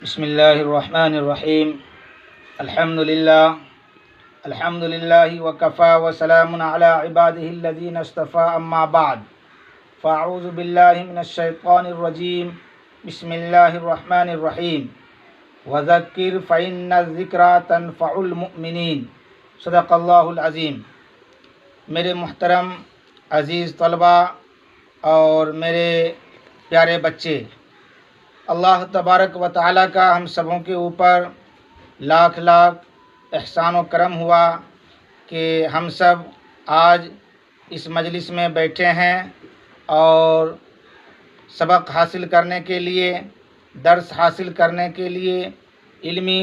بسم اللہ الرحمن الرحیم الحمد للہ وکفا وسلام علی عباده الذین اصطفى اما بعد فاعوذ باللہ من الشیطان الرجیم بسم اللہ الرحمن الرحیم وذکر فإن الذکرى تنفع المؤمنین صدق اللہ العظیم۔ میرے محترم عزیز طلباء اور میرے پیارے بچے، اللہ تبارک و تعالیٰ کا ہم سبوں کے اوپر لاکھ لاکھ احسان و کرم ہوا کہ ہم سب آج اس مجلس میں بیٹھے ہیں اور سبق حاصل کرنے کے لیے، درس حاصل کرنے کے لیے، علمی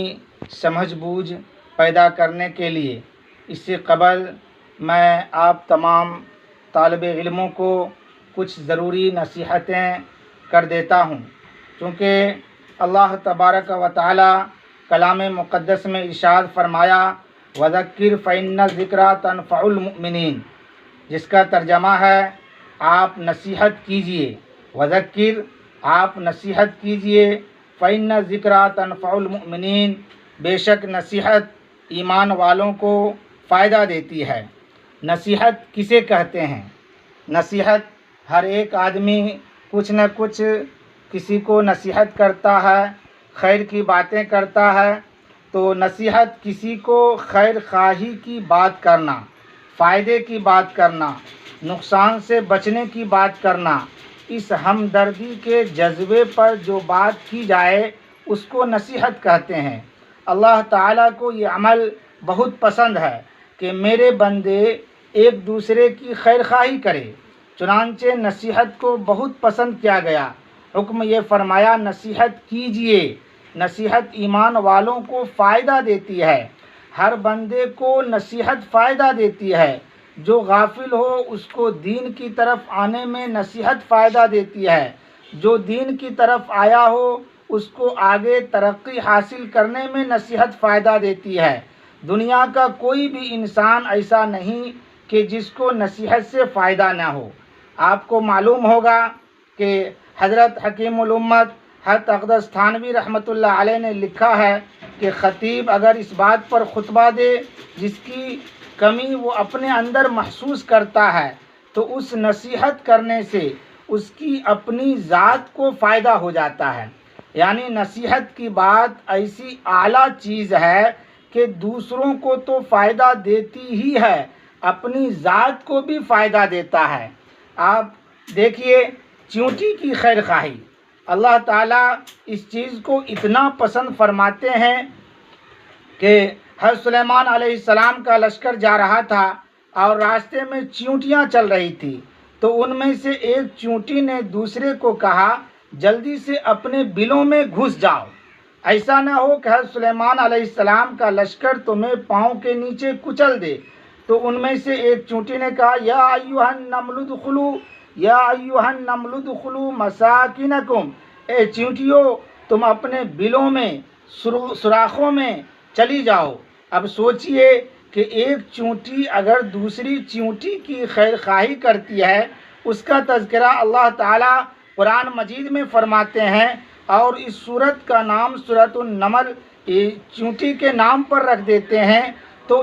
سمجھ بوجھ پیدا کرنے کے لیے۔ اس سے قبل میں آپ تمام طالب علموں کو کچھ ضروری نصیحتیں کر دیتا ہوں، چونکہ اللہ تبارک و تعالی کلام مقدس میں ارشاد فرمایا وذکر فإن الذکریٰ تنفع المؤمنین، جس کا ترجمہ ہے آپ نصیحت کیجئے، وذکر آپ نصیحت کیجئے، فإن الذکریٰ تنفع المؤمنین، بے شک نصیحت ایمان والوں کو فائدہ دیتی ہے۔ نصیحت کسے کہتے ہیں؟ نصیحت ہر ایک آدمی کچھ نہ کچھ کسی کو نصیحت کرتا ہے، خیر کی باتیں کرتا ہے۔ تو نصیحت کسی کو خیر خواہی کی بات کرنا، فائدے کی بات کرنا، نقصان سے بچنے کی بات کرنا، اس ہمدردی کے جذبے پر جو بات کی جائے اس کو نصیحت کہتے ہیں۔ اللہ تعالیٰ کو یہ عمل بہت پسند ہے کہ میرے بندے ایک دوسرے کی خیر خواہی کرے، چنانچہ نصیحت کو بہت پسند کیا گیا۔ حکم یہ فرمایا نصیحت کیجئے۔ نصیحت ایمان والوں کو فائدہ دیتی ہے، ہر بندے کو نصیحت فائدہ دیتی ہے۔ جو غافل ہو اس کو دین کی طرف آنے میں نصیحت فائدہ دیتی ہے، جو دین کی طرف آیا ہو اس کو آگے ترقی حاصل کرنے میں نصیحت فائدہ دیتی ہے۔ دنیا کا کوئی بھی انسان ایسا نہیں کہ جس کو نصیحت سے فائدہ نہ ہو۔ آپ کو معلوم ہوگا کہ حضرت حکیم الامت حضرت اقدس تھانوی رحمۃ اللہ علیہ نے لکھا ہے کہ خطیب اگر اس بات پر خطبہ دے جس کی کمی وہ اپنے اندر محسوس کرتا ہے تو اس نصیحت کرنے سے اس کی اپنی ذات کو فائدہ ہو جاتا ہے۔ یعنی نصیحت کی بات ایسی اعلیٰ چیز ہے کہ دوسروں کو تو فائدہ دیتی ہی ہے، اپنی ذات کو بھی فائدہ دیتا ہے۔ آپ دیکھیے چیونٹی کی خیر خواہی، اللہ تعالیٰ اس چیز کو اتنا پسند فرماتے ہیں کہ حضرت سلیمان علیہ السلام کا لشکر جا رہا تھا اور راستے میں چیونٹیاں چل رہی تھی، تو ان میں سے ایک چیونٹی نے دوسرے کو کہا جلدی سے اپنے بلوں میں گھس جاؤ، ایسا نہ ہو کہ حضرت سلیمان علیہ السلام کا لشکر تمہیں پاؤں کے نیچے کچل دے۔ تو ان میں سے ایک چیونٹی نے کہا یا ایھا النمل ادخلوا یا ایھا النمل ادخلوا مساکنکم، اے چیونٹیوں تم اپنے بلوں میں سوراخوں میں چلی جاؤ۔ اب سوچئے کہ ایک چیونٹی اگر دوسری چیونٹی کی خیر خواہی کرتی ہے، اس کا تذکرہ اللہ تعالیٰ قرآن مجید میں فرماتے ہیں، اور اس سورت کا نام سورۃ النمل چیونٹی کے نام پر رکھ دیتے ہیں۔ تو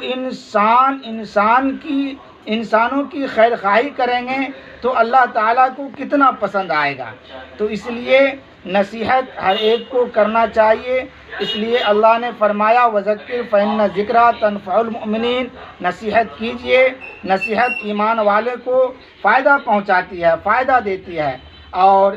انسانوں کی خیر خواہی کریں گے تو اللہ تعالیٰ کو کتنا پسند آئے گا۔ تو اس لیے نصیحت ہر ایک کو کرنا چاہیے۔ اس لیے اللہ نے فرمایا وذکر فإن الذکریٰ تنفع المؤمنین، نصیحت کیجئے۔ نصیحت ایمان والے کو فائدہ پہنچاتی ہے، فائدہ دیتی ہے۔ اور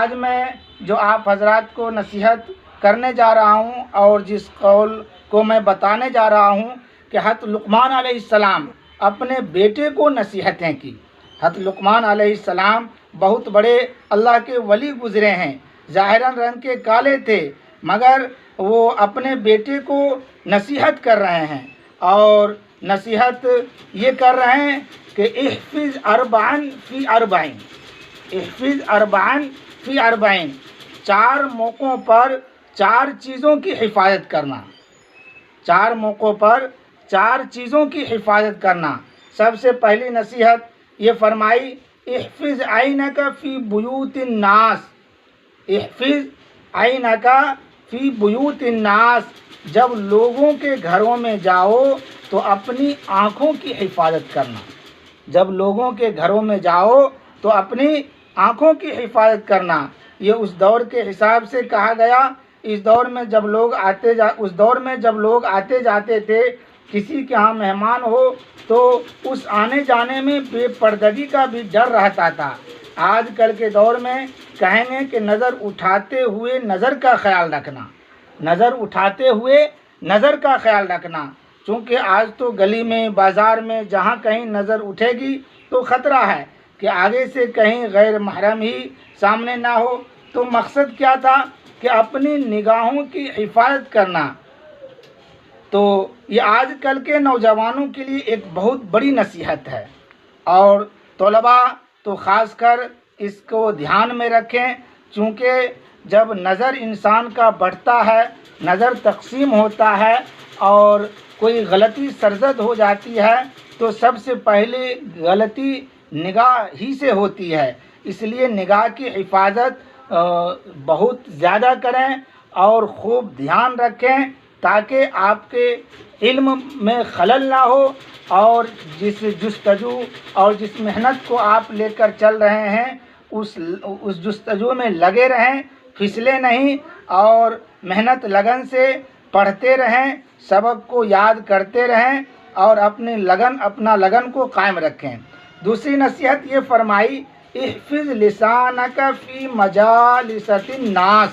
آج میں جو آپ حضرات کو نصیحت کرنے جا رہا ہوں اور جس قول کو میں بتانے جا رہا ہوں کہ حضرت لقمان علیہ السلام اپنے بیٹے کو نصیحتیں کی۔ حضرت لقمان علیہ السلام بہت بڑے اللہ کے ولی گزرے ہیں، ظاہراً رنگ کے کالے تھے، مگر وہ اپنے بیٹے کو نصیحت کر رہے ہیں، اور نصیحت یہ کر رہے ہیں کہ احفظ اربعا فی اربعین، احفظ اربعا فی اربعین، 4 موقعوں پر 4 چیزوں کی حفاظت کرنا، 4 موقعوں پر 4 چیزوں کی حفاظت کرنا۔ سب سے پہلی نصیحت یہ فرمائی احفظ عینک فی بیوت الناس، احفظ عینک فی بیوت الناس، جب لوگوں کے گھروں میں جاؤ تو اپنی آنکھوں کی حفاظت کرنا۔ جب لوگوں کے گھروں میں جاؤ تو اپنی آنکھوں کی حفاظت کرنا۔ یہ اس دور کے حساب سے کہا گیا۔ اس دور میں جب لوگ آتے جاتے تھے، کسی کے ہاں مہمان ہو تو اس آنے جانے میں بے پردگی کا بھی ڈر رہتا تھا۔ آج کل کے دور میں کہیں گے کہ نظر اٹھاتے ہوئے نظر کا خیال رکھنا، نظر اٹھاتے ہوئے نظر کا خیال رکھنا، چونکہ آج تو گلی میں، بازار میں جہاں کہیں نظر اٹھے گی تو خطرہ ہے کہ آگے سے کہیں غیر محرم ہی سامنے نہ ہو۔ تو مقصد کیا تھا کہ اپنی نگاہوں کی حفاظت کرنا۔ تو یہ آج کل کے نوجوانوں کے لیے ایک بہت بڑی نصیحت ہے، اور طلباء تو خاص کر اس کو دھیان میں رکھیں، چونکہ جب نظر انسان کا بڑھتا ہے، نظر تقسیم ہوتا ہے اور کوئی غلطی سرزد ہو جاتی ہے تو سب سے پہلے غلطی نگاہ ہی سے ہوتی ہے۔ اس لیے نگاہ کی حفاظت بہت زیادہ کریں اور خوب دھیان رکھیں، تاکہ آپ کے علم میں خلل نہ ہو، اور جس جستجو اور جس محنت کو آپ لے کر چل رہے ہیں اس جستجو میں لگے رہیں، پھسلے نہیں، اور محنت لگن سے پڑھتے رہیں، سبق کو یاد کرتے رہیں، اور اپنا لگن کو قائم رکھیں۔ دوسری نصیحت یہ فرمائی، احفظ لسانک فی مجالس الناس،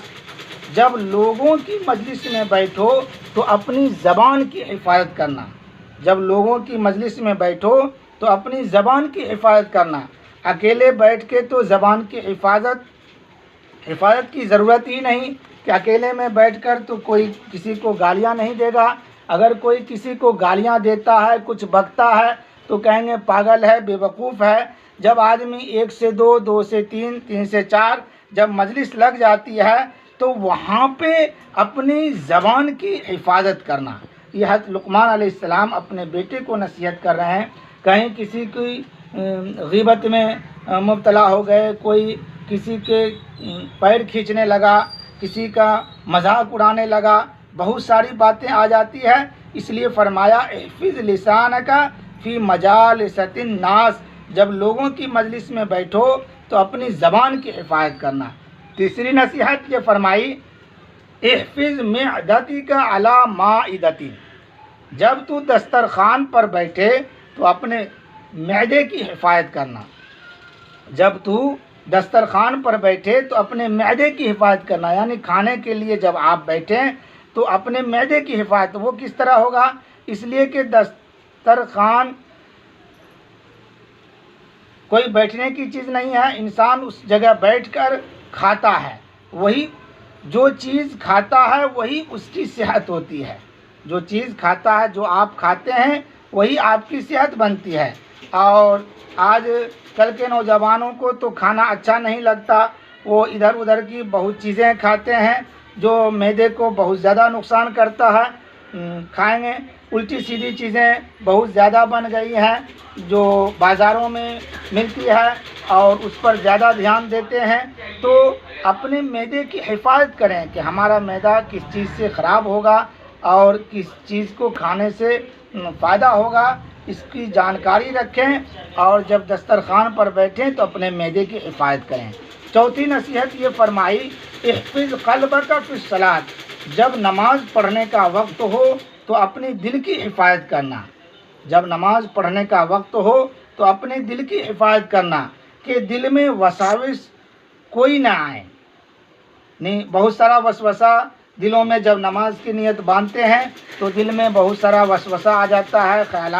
جب لوگوں کی مجلس میں بیٹھو تو اپنی زبان کی حفاظت کرنا۔ جب لوگوں کی مجلس میں بیٹھو تو اپنی زبان کی حفاظت کرنا۔ اکیلے بیٹھ کے تو زبان کی حفاظت کی ضرورت ہی نہیں کہ اکیلے میں بیٹھ کر تو کوئی کسی کو گالیاں نہیں دے گا۔ اگر کوئی کسی کو گالیاں دیتا ہے، کچھ بکتا ہے، تو کہیں گے پاگل ہے، بے وقوف ہے۔ جب آدمی 1 سے 2، 2 سے 3، 3 سے 4 جب مجلس لگ جاتی ہے تو وہاں پہ اپنی زبان کی حفاظت کرنا۔ یہ حضرت لقمان علیہ السلام اپنے بیٹے کو نصیحت کر رہے ہیں۔ کہیں کسی کی غیبت میں مبتلا ہو گئے، کوئی کسی کے پیر کھینچنے لگا، کسی کا مذاق اڑانے لگا، بہت ساری باتیں آ جاتی ہیں، اس لیے فرمایا احفظ لسانک فی مجالس الناس، جب لوگوں کی مجلس میں بیٹھو تو اپنی زبان کی حفاظت کرنا۔ تیسری نصیحت یہ فرمائی، احفظ معدتک علی مائدۃ، جب تو دسترخوان پر بیٹھے تو اپنے معدے کی حفاظت کرنا۔ جب تو دسترخوان پر بیٹھے تو اپنے معدے کی حفاظت کرنا، یعنی کھانے کے لیے جب آپ بیٹھیں تو اپنے معدے کی حفاظت۔ وہ کس طرح ہوگا؟ اس لیے کہ دسترخوان کوئی بیٹھنے کی چیز نہیں ہے، انسان اس جگہ بیٹھ کر کھاتا ہے، وہی جو چیز کھاتا ہے وہی اس کی صحت ہوتی ہے۔ جو چیز کھاتا ہے، جو آپ کھاتے ہیں وہی آپ کی صحت بنتی ہے۔ اور آج کل کے نوجوانوں کو تو کھانا اچھا نہیں لگتا، وہ ادھر ادھر کی بہت چیزیں کھاتے ہیں جو معدے کو بہت زیادہ نقصان کرتا ہے۔ کھائیں گے، الٹی سیدھی چیزیں بہت زیادہ بن گئی ہیں جو بازاروں میں ملتی ہے، اور اس پر زیادہ دھیان دیتے ہیں۔ تو اپنے معدے کی حفاظت کریں کہ ہمارا معدہ کس چیز سے خراب ہوگا اور کس چیز کو کھانے سے فائدہ ہوگا، اس کی جانکاری رکھیں، اور جب دسترخوان پر بیٹھیں تو اپنے معدے کی حفاظت کریں۔ چوتھی نصیحت یہ فرمائی، احفظ قلبک فی الصلاۃ، جب نماز پڑھنے کا وقت ہو تو اپنے دل کی حفاظت کرنا۔ جب نماز پڑھنے کا وقت ہو تو اپنے دل کی حفاظت کرنا کہ دل میں وساوس کوئی نہ آئے۔ نہیں، بہت سارا وسوسہ دلوں میں جب نماز کی نیت باندھتے ہیں تو دل میں بہت سارا وسوسہ آ جاتا ہے، خیال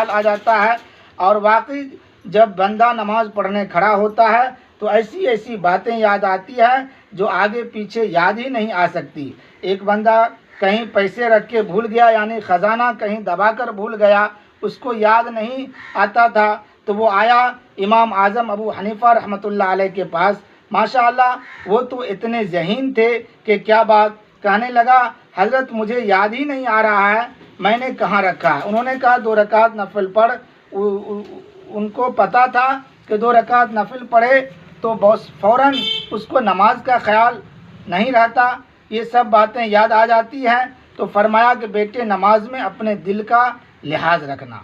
آ جاتا ہے، اور واقعی جب بندہ نماز پڑھنے کھڑا ہوتا ہے تو ایسی باتیں یاد آتی ہیں جو آگے پیچھے یاد ہی نہیں آ سکتی۔ ایک بندہ کہیں پیسے رکھ کے بھول گیا، یعنی خزانہ کہیں دبا کر بھول گیا، اس کو یاد نہیں آتا تھا، تو وہ آیا امام اعظم ابو حنیفہ رحمۃ اللہ علیہ کے پاس۔ ماشاءاللہ وہ تو اتنے ذہین تھے کہ کیا بات، کہنے لگا حضرت مجھے یاد ہی نہیں آ رہا ہے میں نے کہاں رکھا ہے۔ انہوں نے کہا 2 رکعت نفل پڑھ۔ ان کو پتہ تھا کہ 2 رکعت نفل پڑھے تو بس فوراً اس کو نماز کا خیال نہیں رہتا، یہ سب باتیں یاد آ جاتی ہیں تو فرمایا کہ بیٹے نماز میں اپنے دل کا لحاظ رکھنا،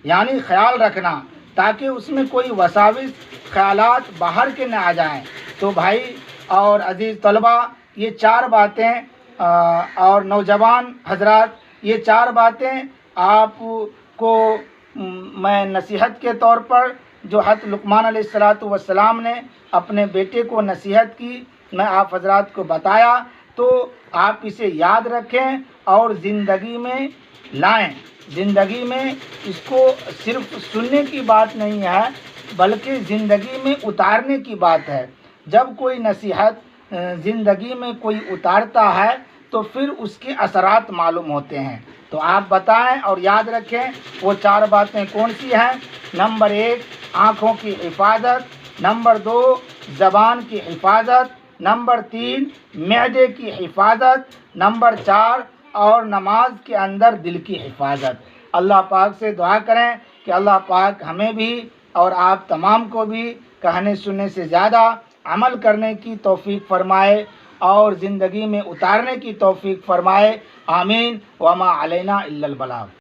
یعنی خیال رکھنا، تاکہ اس میں کوئی وساوس خیالات باہر کے نہ آ جائیں۔ تو بھائی اور عزیز طلباء، یہ چار باتیں اور نوجوان حضرات، یہ چار باتیں آپ کو میں نصیحت کے طور پر جو حضرت لقمان علیہ السلام نے اپنے بیٹے کو نصیحت کی، میں آپ حضرات کو بتایا، تو آپ اسے یاد رکھیں اور زندگی میں لائیں۔ زندگی میں اس کو صرف سننے کی بات نہیں ہے بلکہ زندگی میں اتارنے کی بات ہے۔ جب کوئی نصیحت زندگی میں کوئی اتارتا ہے تو پھر اس کے اثرات معلوم ہوتے ہیں۔ تو آپ بتائیں اور یاد رکھیں وہ چار باتیں کون سی ہیں۔ نمبر 1 آنکھوں کی حفاظت، نمبر 2 زبان کی حفاظت، نمبر 3 معدے کی حفاظت، نمبر 4 اور نماز کے اندر دل کی حفاظت۔ اللہ پاک سے دعا کریں کہ اللہ پاک ہمیں بھی اور آپ تمام کو بھی کہنے سننے سے زیادہ عمل کرنے کی توفیق فرمائے اور زندگی میں اتارنے کی توفیق فرمائے۔ آمین۔ وما علینا الا البلاغ۔